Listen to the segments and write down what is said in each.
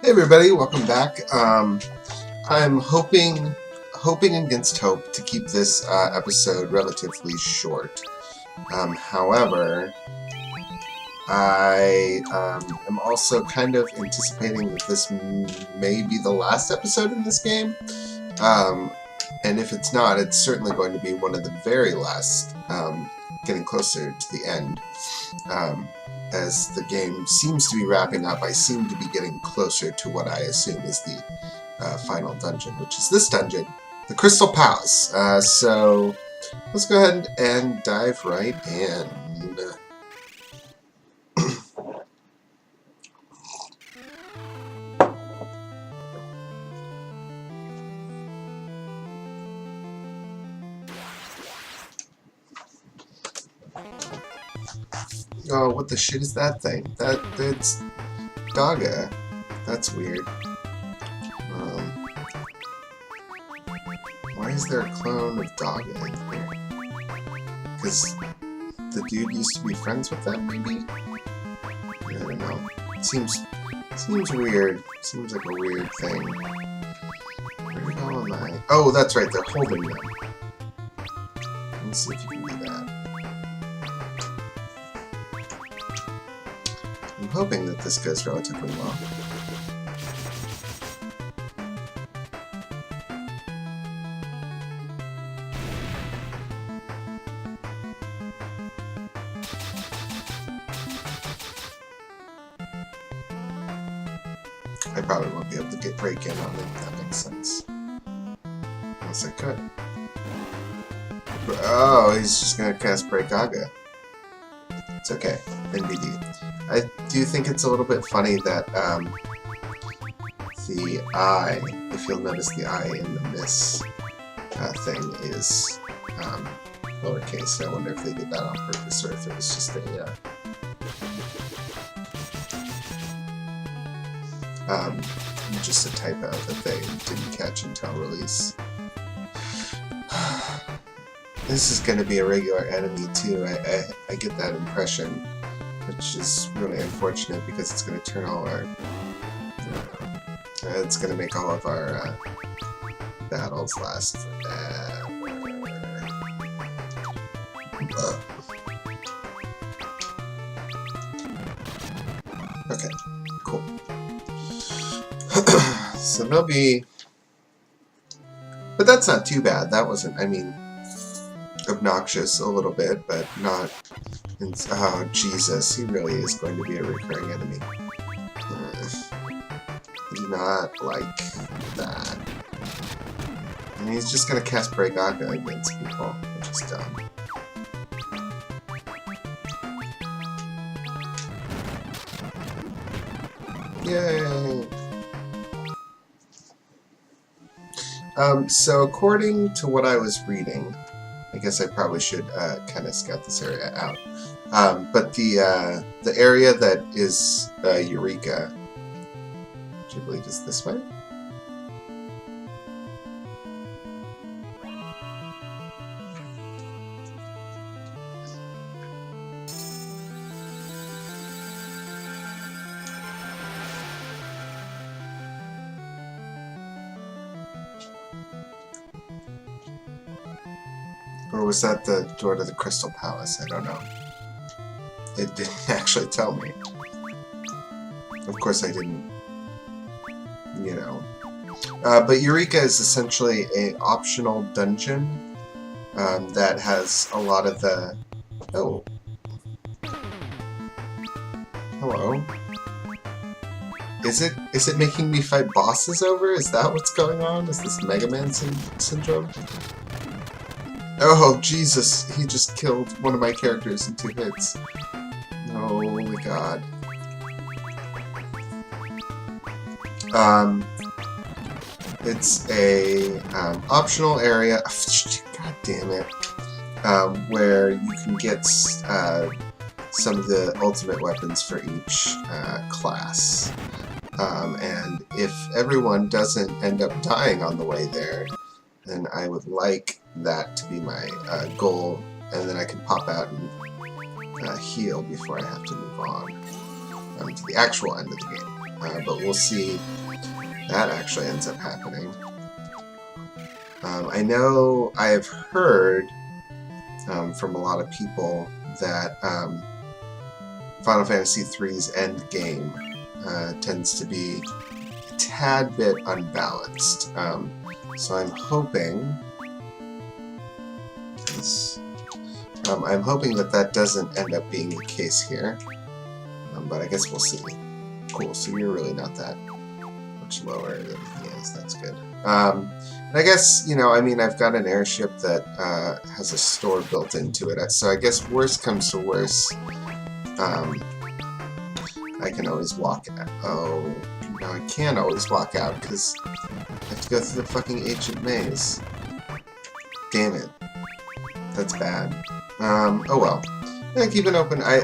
Hey everybody, welcome back. I'm hoping against hope to keep this episode relatively short. However, I am also kind of anticipating that this may be the last episode in this game. And if it's not, it's certainly going to be one of the very last, getting closer to the end. As the game seems to be wrapping up, I seem to be getting closer to what I assume is the final dungeon, which is this dungeon, the Crystal Palace. So let's go ahead and dive right in. Oh, what the shit is that thing? That's Gaga. That's weird. Why is there a clone of Gaga in here? Because the dude used to be friends with them, maybe? I don't know. It seems weird. Seems like a weird thing. Where the hell am I? Oh, that's right, they're holding them. Let's see if you can do that. I'm hoping that this goes relatively well. I probably won't be able to break in on it, that makes sense. Unless I could. Oh, he's just gonna cast Break Gaga. It's okay. NBD. I do think it's a little bit funny that the I, if you'll notice the I in the miss thing is lowercase. I wonder if they did that on purpose or if it was just a typo that they didn't catch until release. This is going to be a regular enemy too. I get that impression, which is really unfortunate because it's going to turn all our it's going to make all of our battles last forever. Okay, cool. So they'll be... But that's not too bad. That wasn't, I mean, obnoxious a little bit, but not... Oh, Jesus, he really is going to be a recurring enemy. Not like that. And he's just gonna cast Break Gaga against people, which is dumb. Yay! So according to what I was reading, I guess I probably should kind of scout this area out. But the area that is Eureka, which I believe is this way. Or was that the door to the Crystal Palace? I don't know. It didn't actually tell me. Of course I didn't, you know. But Eureka is essentially an optional dungeon that has a lot of the... Oh. Hello. Is it making me fight bosses over? Is that what's going on? Is this Mega Man syndrome? Oh, Jesus, he just killed one of my characters in 2 hits. Holy God. It's a optional area, god damn it, where you can get some of the ultimate weapons for each class. And if everyone doesn't end up dying on the way there, then I would like that to be my goal, and then I can pop out and heal before I have to move on to the actual end of the game. but we'll see. That actually ends up happening. I know I have heard from a lot of people that Final Fantasy III's end game tends to be a tad bit unbalanced. So I'm hoping that doesn't end up being the case here. But I guess we'll see. Cool, so you're really not that much lower than he is. That's good. And I guess, you know, I mean, I've got an airship that has a store built into it. So I guess worst comes to worst, I can always walk out. Oh, no, I can't always walk out because I have to go through the fucking ancient maze. Damn it. That's bad. Oh well. Yeah, keep an open... I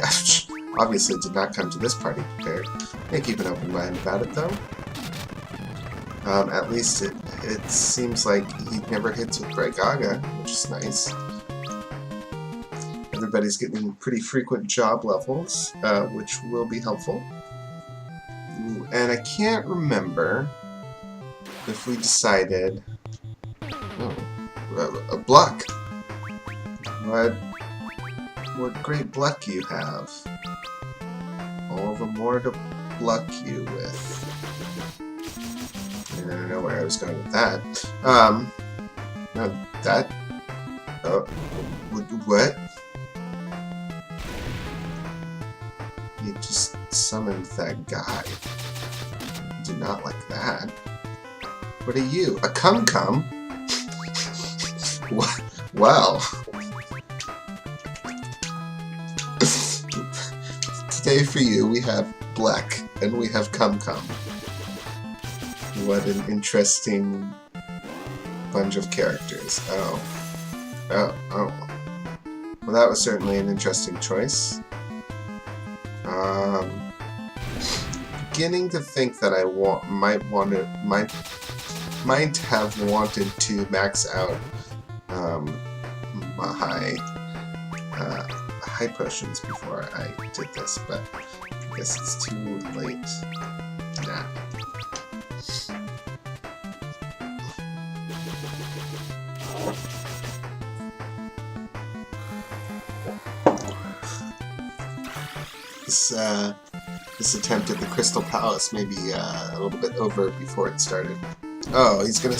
obviously did not come to this party prepared. Yeah, keep an open mind about it, though. At least it seems like he never hits with Bragaga, which is nice. Everybody's getting pretty frequent job levels, which will be helpful. Ooh, and I can't remember if we decided... Oh, a Bluck! What great Bluck you have. All the more to Bluck you with. I don't know where I was going with that. No, that... Oh, what? You just summoned that guy. I do not like that. What are you? A cum-cum? Well... Today for you, we have Black, and we have cum-cum. What an interesting bunch of characters. Oh. Well, that was certainly an interesting choice. Beginning to think that I might have wanted to max out my high potions before I did this, but I guess it's too late now. This attempt at the Crystal Palace may be a little bit over before it started. Oh, he's gonna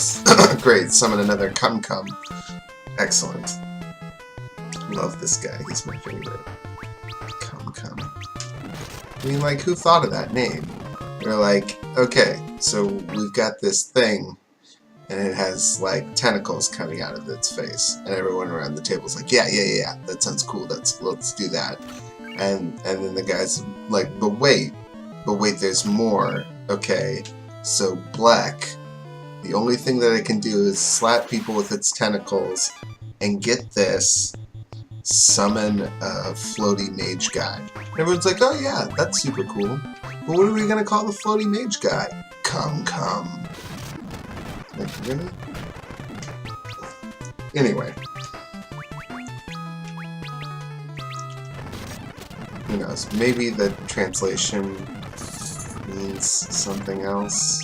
great, summon another cum-cum. Excellent. Love this guy, he's my favorite. Cum-cum. I mean, like, who thought of that name? They're like, okay, so we've got this thing, and it has, like, tentacles coming out of its face. And everyone around the table's like, yeah, that sounds cool, let's do that. And then the guy's like, but wait, there's more. Okay, so Black, the only thing that it can do is slap people with its tentacles, and get this, summon a floaty mage guy. And everyone's like, oh yeah, that's super cool. But what are we gonna call the floaty mage guy? Cum-cum. Like, really? Anyway. Who knows? Maybe the translation means something else.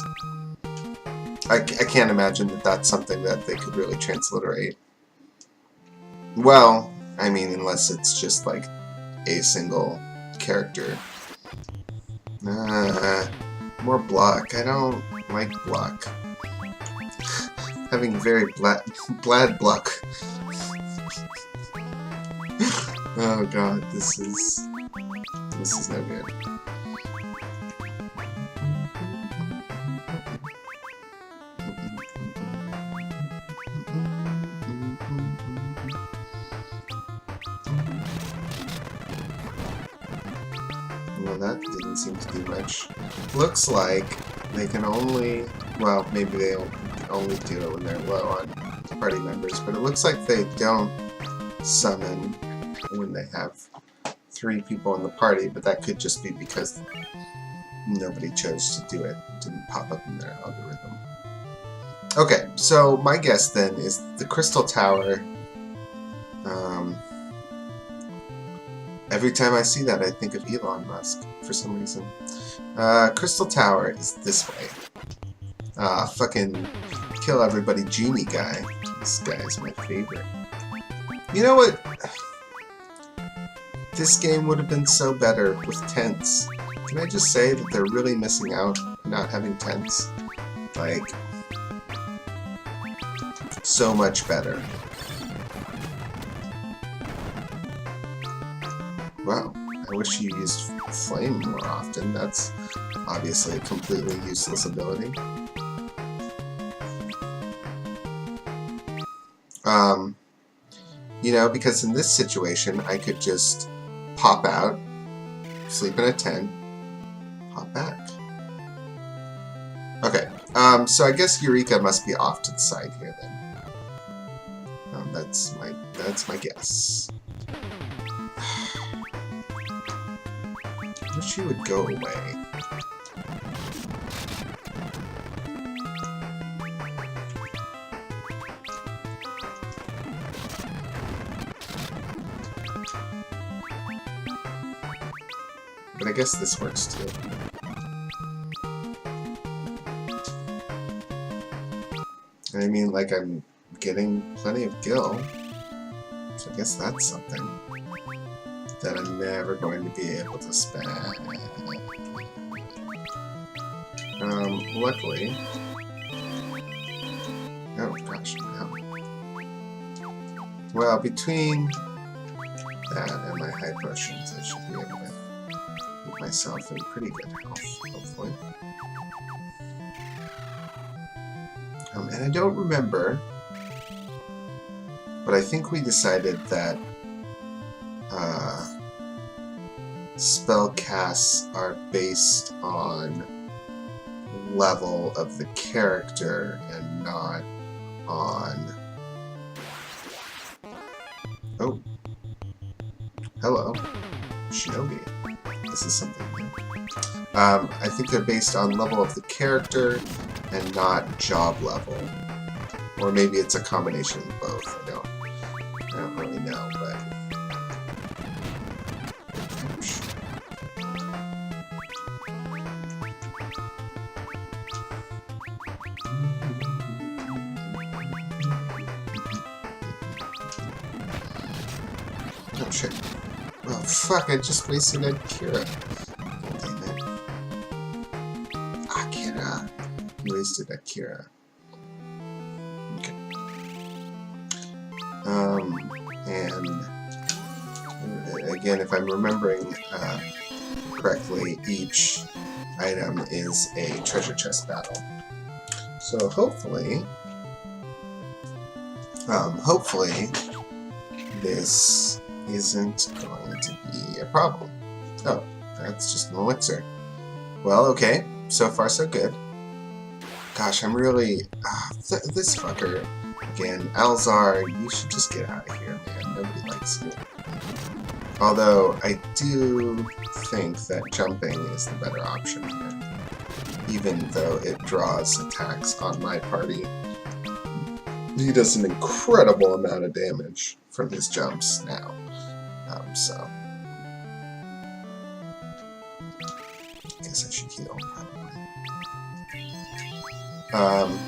I can't imagine that that's something that they could really transliterate. Well, I mean, unless it's just like a single character. More Block. I don't like Block. Having very blad Block. Oh god, this is no good. Well, that didn't seem to do much. Looks like they can only, well, maybe they'll only do it when they're low on party members, but it looks like they don't summon when they have 3 people in the party, but that could just be because nobody chose to do it. It didn't pop up in their algorithm. Okay, so my guess then is the Crystal Tower, Every time I see that, I think of Elon Musk for some reason. Crystal Tower is this way. Fucking kill everybody genie guy. This guy is my favorite. You know what? This game would have been so better with tents. Can I just say that they're really missing out not having tents? Like, so much better. Wow, I wish you used flame more often. That's obviously a completely useless ability. You know, because in this situation, I could just pop out, sleep in a tent, hop back. Okay, so I guess Eureka must be off to the side here then. That's my guess. I wish she would go away. But I guess this works too. And I mean, like, I'm getting plenty of gil, so I guess that's something that I'm never going to be able to spend. Luckily... Oh gosh, no. Well, between that and my high potions, I should be able to keep myself in pretty good health, hopefully. And I don't remember, but I think we decided that spell casts are based on level of the character and not on... Oh. Hello. Shinobi. This is something new. I think they're based on level of the character and not job level. Or maybe it's a combination of both. I don't really know, but... Oh shit. Oh fuck, I just wasted Akira. Damn it. Akira. Wasted Akira. Okay. And again, if I'm remembering correctly, each item is a treasure chest battle. So hopefully, this isn't going to be a problem. Oh, that's just an elixir. Well, okay. So far, so good. Gosh, I'm really... this fucker. Again, Alzar, you should just get out of here, man. Nobody likes you. Although, I do think that jumping is the better option here. Even though it draws attacks on my party. He does an incredible amount of damage from his jumps now. So... I guess I should heal, probably.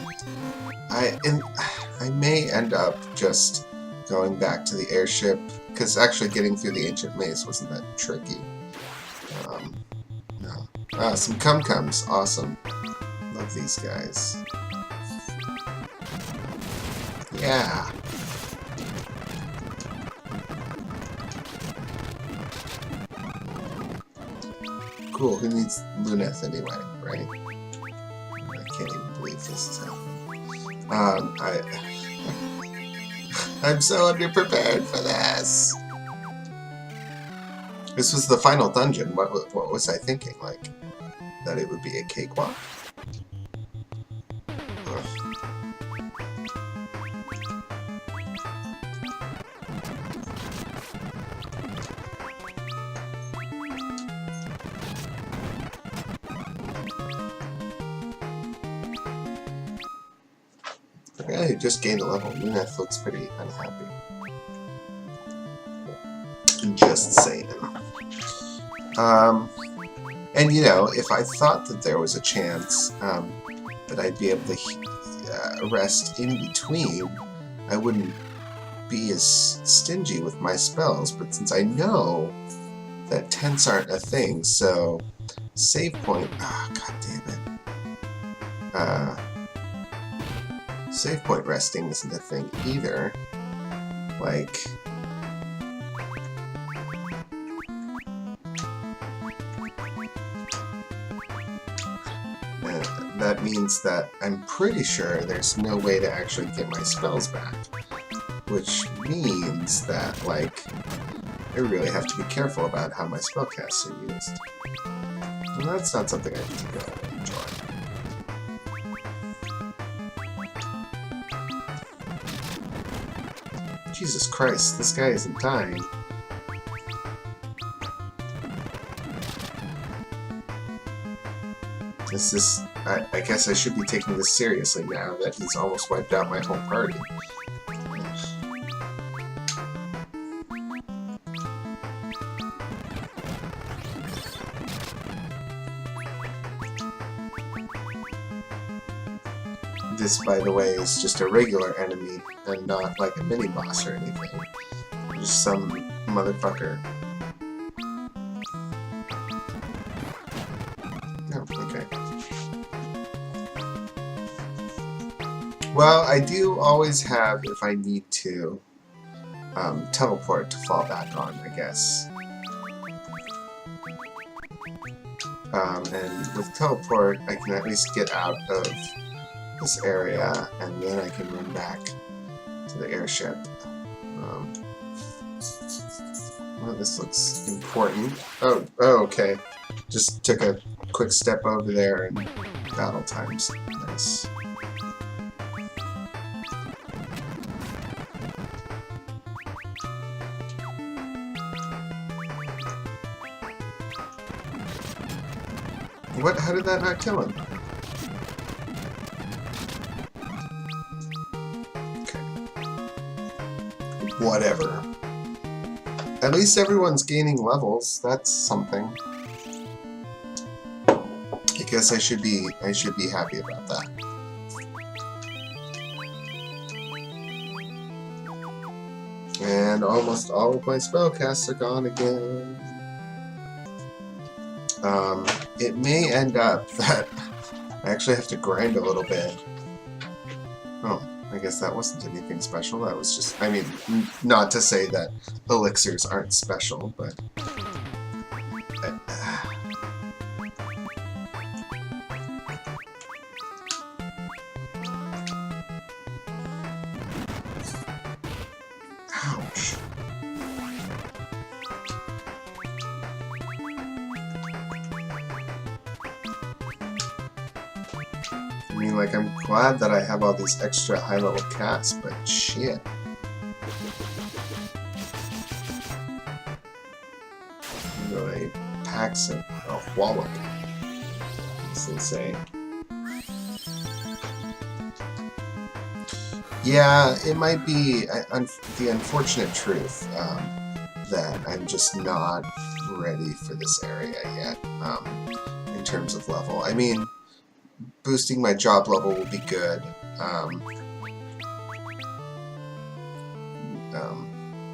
I may end up just going back to the airship, because actually getting through the ancient maze wasn't that tricky. No. Some cum-cums. Awesome. Love these guys. Yeah. Cool, who needs Luneth anyway, right? I can't even believe this is happening. I'm so underprepared for this! This was the final dungeon. What was I thinking? Like, that it would be a cakewalk? Yeah, he just gained a level. Luneth looks pretty unhappy. Just saying. And you know, if I thought that there was a chance that I'd be able to rest in between, I wouldn't be as stingy with my spells. But since I know that tents aren't a thing, so save point. Ah, oh, god damn it. Save point resting isn't a thing either. Like. That means that I'm pretty sure there's no way to actually get my spells back. Which means that, like, I really have to be careful about how my spellcasts are used. And that's not something I particularly enjoy. Jesus Christ, this guy isn't dying. This is... I guess I should be taking this seriously now that he's almost wiped out my whole party. This, by the way, is just a regular enemy and not like a mini-boss or anything. Just some motherfucker. Oh, okay. Well, I do always have, if I need to, teleport to fall back on, I guess. And with teleport, I can at least get out of this area, and then I can run back to the airship. Well, this looks important. Oh, okay. Just took a quick step over there and battle times. Nice. What? How did that not kill him? Okay. Whatever. At least everyone's gaining levels. That's something. I guess I should be happy about that. And almost all of my spellcasts are gone again. It may end up that I actually have to grind a little bit. Oh, I guess that wasn't anything special. That was just, I mean, not to say that elixirs aren't special, but... Ouch. I mean, like, I'm glad that I have all these extra high-level casts, but shit. Really packs a wallop, as they say. Yeah, it might be the unfortunate truth that I'm just not ready for this area yet, in terms of level. I mean, boosting my job level will be good,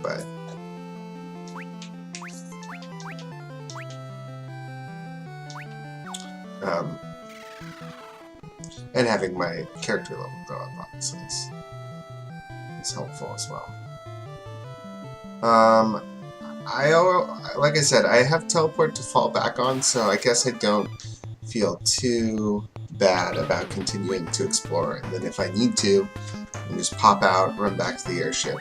but and having my character level go up obviously is helpful as well. Like I said, I have teleport to fall back on, so I guess I don't feel too bad about continuing to explore. And then if I need to, I can just pop out, run back to the airship,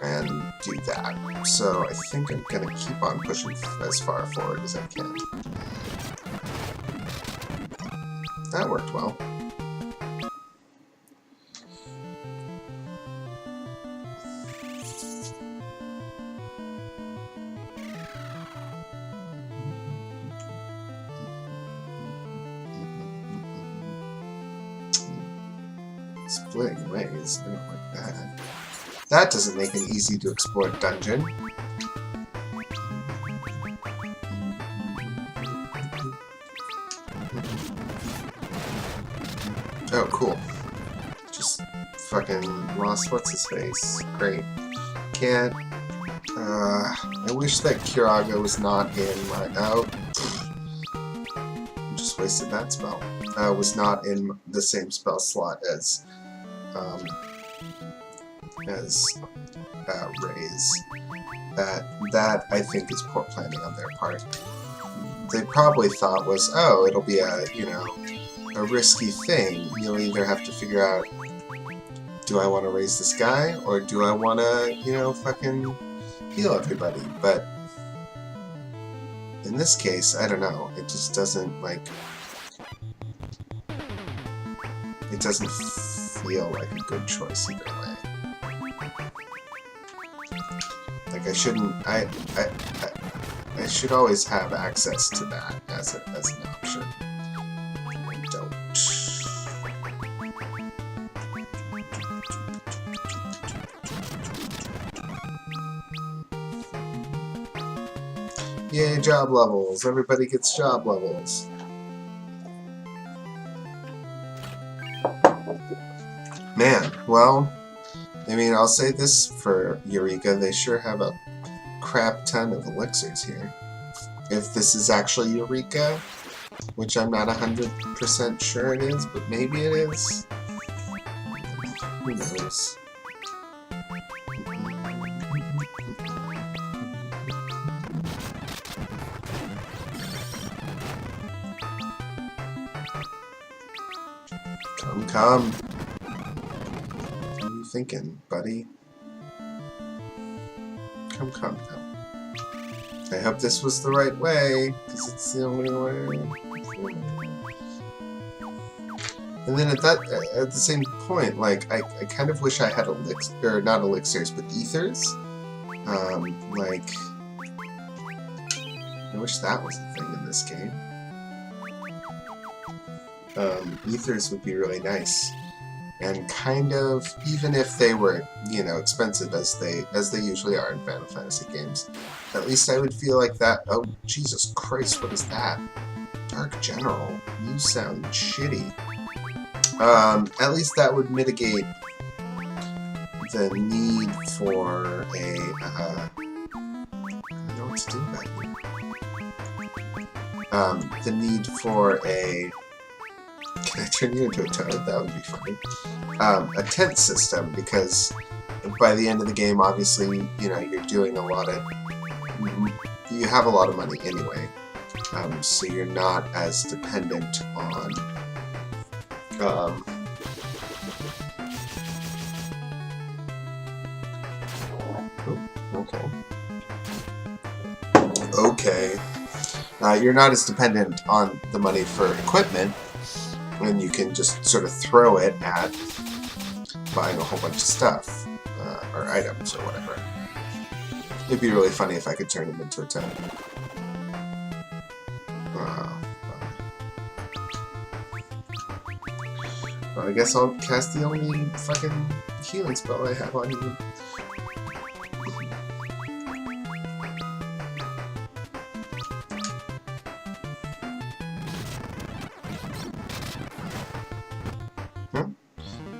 and do that. So I think I'm gonna keep on pushing as far forward as I can. That worked well. Splitting ways, I don't like that. That doesn't make an easy to explore dungeon. Oh, cool. Just fucking lost what's-his-face. Great. Can't... I wish that Kiraga was not in my... Oh. Just wasted that spell. Was not in the same spell slot as Ray's. That I think is poor planning on their part. They probably thought was, oh, it'll be a, you know, a risky thing. You'll either have to figure out, do I want to raise this guy, or do I want to, you know, fucking heal everybody? But in this case, I don't know. It just doesn't, like... It doesn't feel like a good choice either way. Like, I shouldn't... I should always have access to that as an option. I don't. Yay, job levels. Everybody gets job levels. Man, well, I mean, I'll say this for Eureka, they sure have a crap ton of elixirs here. If this is actually Eureka, which I'm not 100% sure it is, but maybe it is. Who knows? Come. What are you thinking, buddy? Come. I hope this was the right way, because it's the only way. And then at the same point, like, I kind of wish I had not elixirs, but ethers. Like, I wish that was a thing in this game. Ethers would be really nice, and kind of, even if they were, you know, expensive as they usually are in Final Fantasy games, at least I would feel like that. Oh, Jesus Christ, what is that? Dark General, you sound shitty. At least that would mitigate the need for a, I don't know what to do about it. The need for a... Can I turn you into a toad? That would be funny. A tent system, because by the end of the game, obviously, you know, you're doing a lot of... You have a lot of money anyway, so you're not as dependent on... Okay. You're not as dependent on the money for equipment, and you can just sort of throw it at buying a whole bunch of stuff, or items, or whatever. It'd be really funny if I could turn him into a toad. Well, I guess I'll cast the only fucking healing spell I have on you.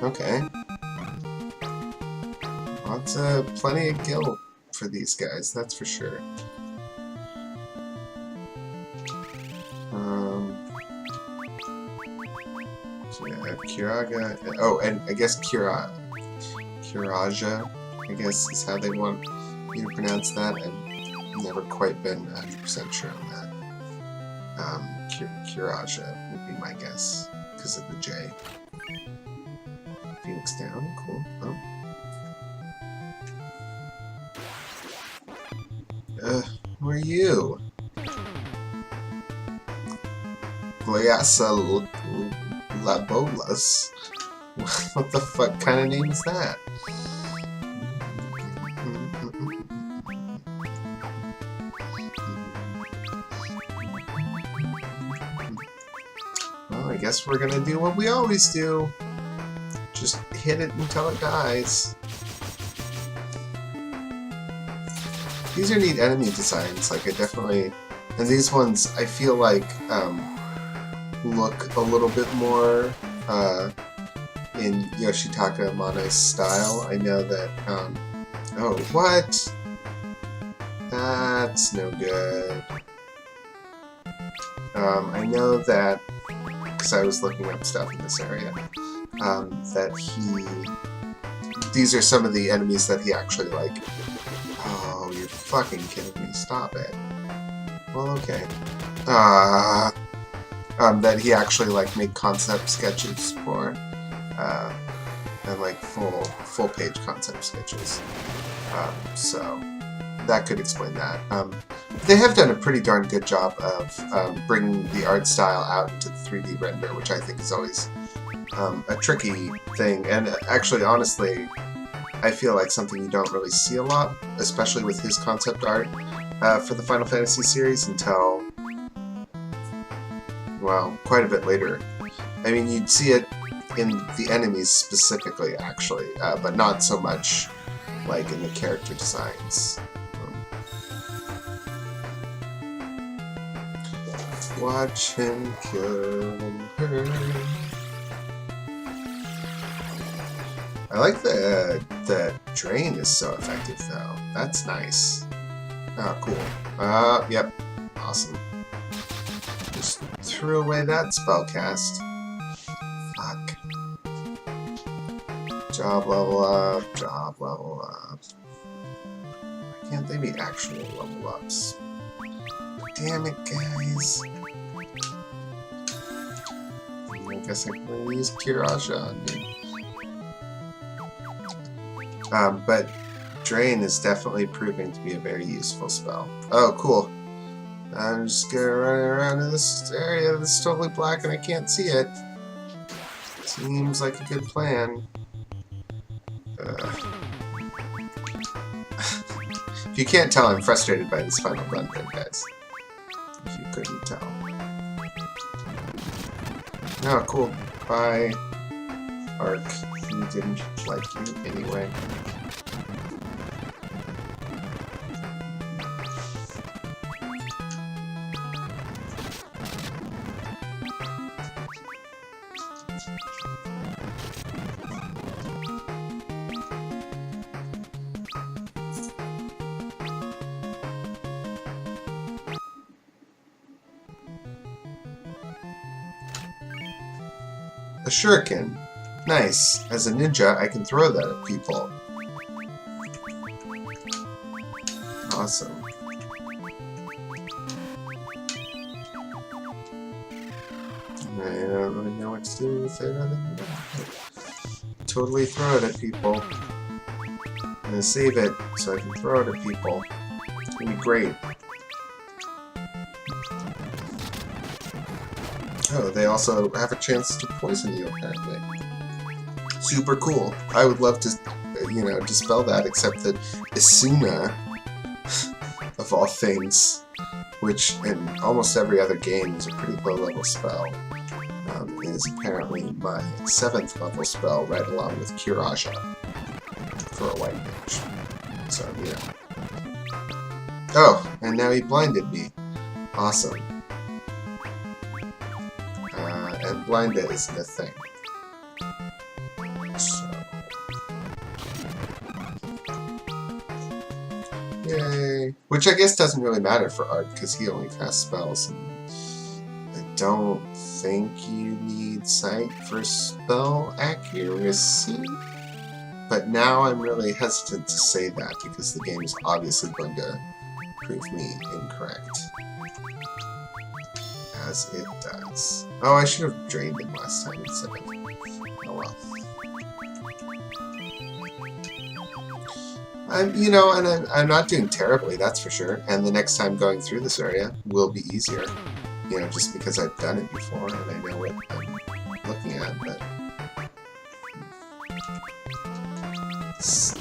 Okay. Plenty of gil for these guys, that's for sure. So yeah, I have Kiraga. Oh, and I guess Kiraja, I guess is how they want me to pronounce that. I've never quite been 100% sure on that. Kiraja would be my guess, because of the J. Phoenix down, cool. Oh. Who are you? Gleasa Labolas? What the fuck kind of name is that? Well, I guess we're gonna do what we always do. Just hit it until it dies. These are neat enemy designs, like I definitely... And these ones, I feel like, look a little bit more in Yoshitaka Amano's style. I know that, oh, what? That's no good. I know that, because I was looking up stuff in this area, that these are some of the enemies that he actually, like, oh, you're fucking kidding me, stop it. Well, okay. That he actually, like, made concept sketches for, and, like, full page concept sketches. So that could explain that. They have done a pretty darn good job of bringing the art style out into the 3D render, which I think is always a tricky thing. And actually, honestly, I feel like something you don't really see a lot, especially with his concept art for the Final Fantasy series until, well, quite a bit later. I mean, you'd see it in the enemies specifically, actually, but not so much like in the character designs. Watch him kill her. I like the drain is so effective though. That's nice. Oh, cool. Yep. Awesome. Just threw away that spell cast. Fuck. Job level up. Job level up. Why can't they be actual level ups? Damn it, guys. I guess I can use Kiraja on you. But Drain is definitely proving to be a very useful spell. Oh, cool. I'm just gonna run around in this area that's totally black and I can't see it. Seems like a good plan. If you can't tell, I'm frustrated by this final run thing, guys. If you couldn't tell. Oh, cool. Bye, Ark. He didn't like you anyway. A shuriken. Nice. As a ninja, I can throw that at people. Awesome. I don't really know what to do with it other than that. Totally throw it at people. I'm gonna save it so I can throw it at people. It's gonna be great. Oh, they also have a chance to poison you, apparently. Super cool. I would love to, dispel that, except that Isuna, of all things, which in almost every other game is a pretty low-level spell, is apparently my 7th level spell, right along with Kiraja, for a white mage. So, Oh, and now he blinded me. Awesome. And Blinda isn't a thing. So. Yay. Which I guess doesn't really matter for Art, because he only casts spells, and I don't think you need sight for spell accuracy. But now I'm really hesitant to say that, because the game is obviously going to prove me incorrect. As it does. Oh, I should have drained him last time instead of... Oh well. I'm not doing terribly, that's for sure. And the next time going through this area will be easier. Just because I've done it before and I know what I'm looking at, but...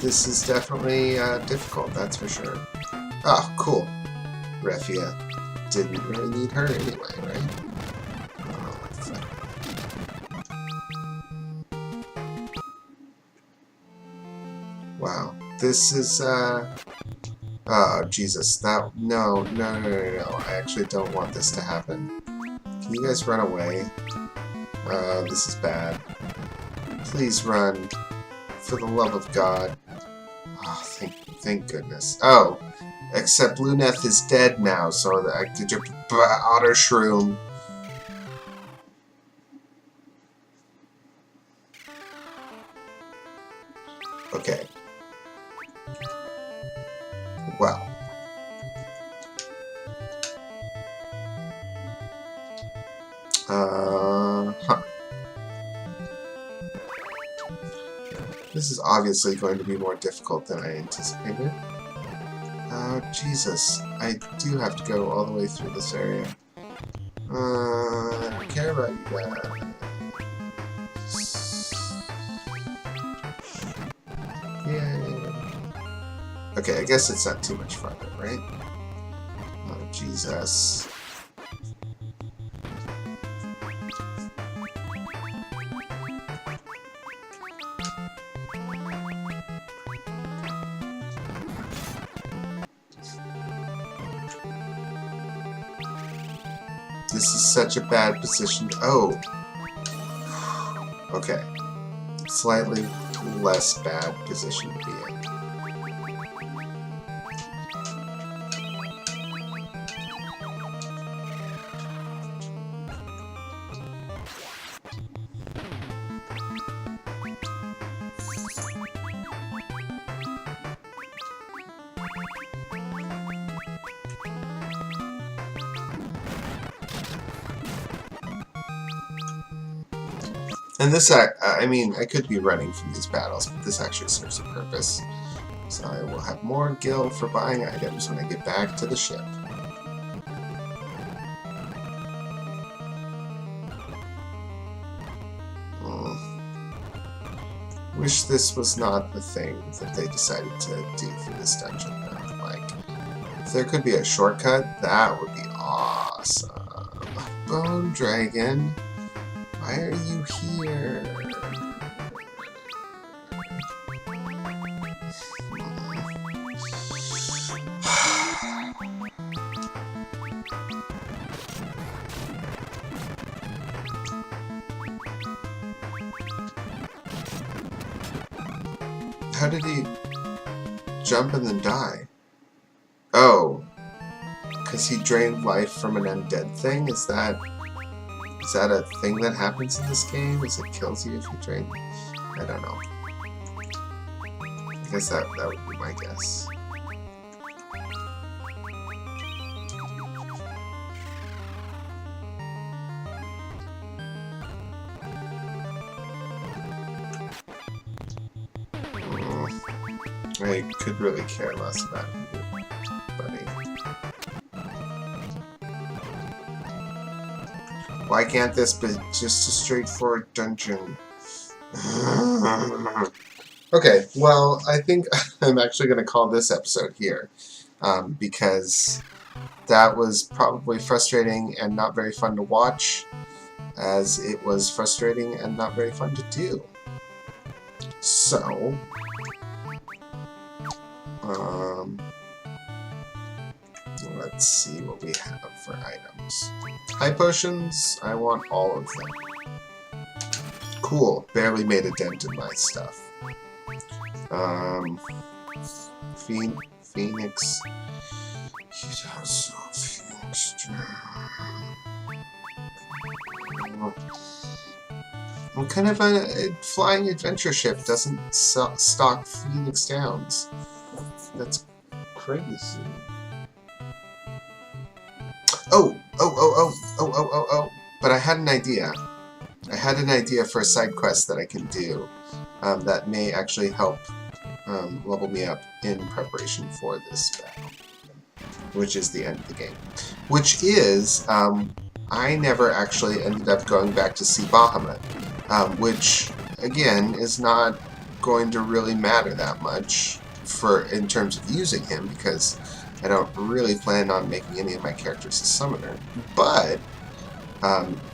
This is definitely difficult, that's for sure. Oh, cool. Refia. Didn't really need her anyway, right? Oh, fuck. Wow. This is, oh, Jesus. No. I actually don't want this to happen. Can you guys run away? This is bad. Please run. For the love of God. Oh, thank goodness. Oh, except Luneth is dead now, so I could just otter shroom. Okay. Well. Huh. This is obviously going to be more difficult than I anticipated. Oh, Jesus. I do have to go all the way through this area. I don't care about you guys. Yay. Okay, I guess it's not too much farther, right? Oh, Jesus. This is such a bad position. Oh. Okay. Slightly less bad position to be in. And this, I mean, I could be running from these battles, but this actually serves a purpose. So I will have more gil for buying items when I get back to the ship. Wish this was not the thing that they decided to do for this dungeon, though. Like, if there could be a shortcut, that would be awesome. Bone Dragon, why are you here? How did he jump and then die? Oh, because he drained life from an undead thing? Is that a thing that happens in this game? Is it kills you if you drain? I don't know. I guess that would be my guess. I could really care less about you, buddy. Why can't this be just a straightforward dungeon? Okay, well, I think I'm actually going to call this episode here, because that was probably frustrating and not very fun to watch, as it was frustrating and not very fun to do. So, let's see what we have for items. High potions, I want all of them. Cool, barely made a dent in my stuff. Phoenix. He's also Phoenix. What kind of a flying adventure ship doesn't stock Phoenix Downs? That's crazy. Oh! But I had an idea. I had an idea for a side quest that I can do that may actually help level me up in preparation for this battle, which is the end of the game. Which is, I never actually ended up going back to see Bahamut, which, again, is not going to really matter that much in terms of using him, because I don't really plan on making any of my characters a summoner, but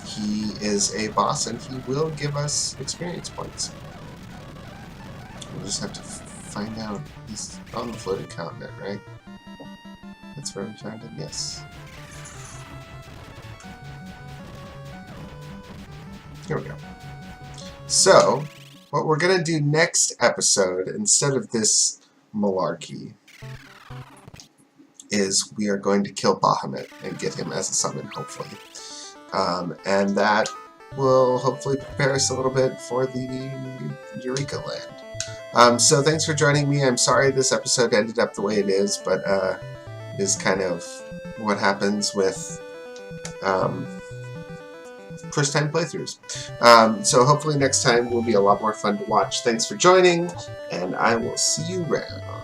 he is a boss and he will give us experience points. We'll just have to find out. He's on the floating continent, right? That's where we found him, yes. Here we go. So, what we're going to do next episode, instead of this malarkey, is we are going to kill Bahamut and get him as a summon, hopefully. And that will hopefully prepare us a little bit for the Eureka Land. So thanks for joining me. I'm sorry this episode ended up the way it is, but it is kind of what happens with first-time playthroughs. So hopefully next time will be a lot more fun to watch. Thanks for joining, and I will see you around.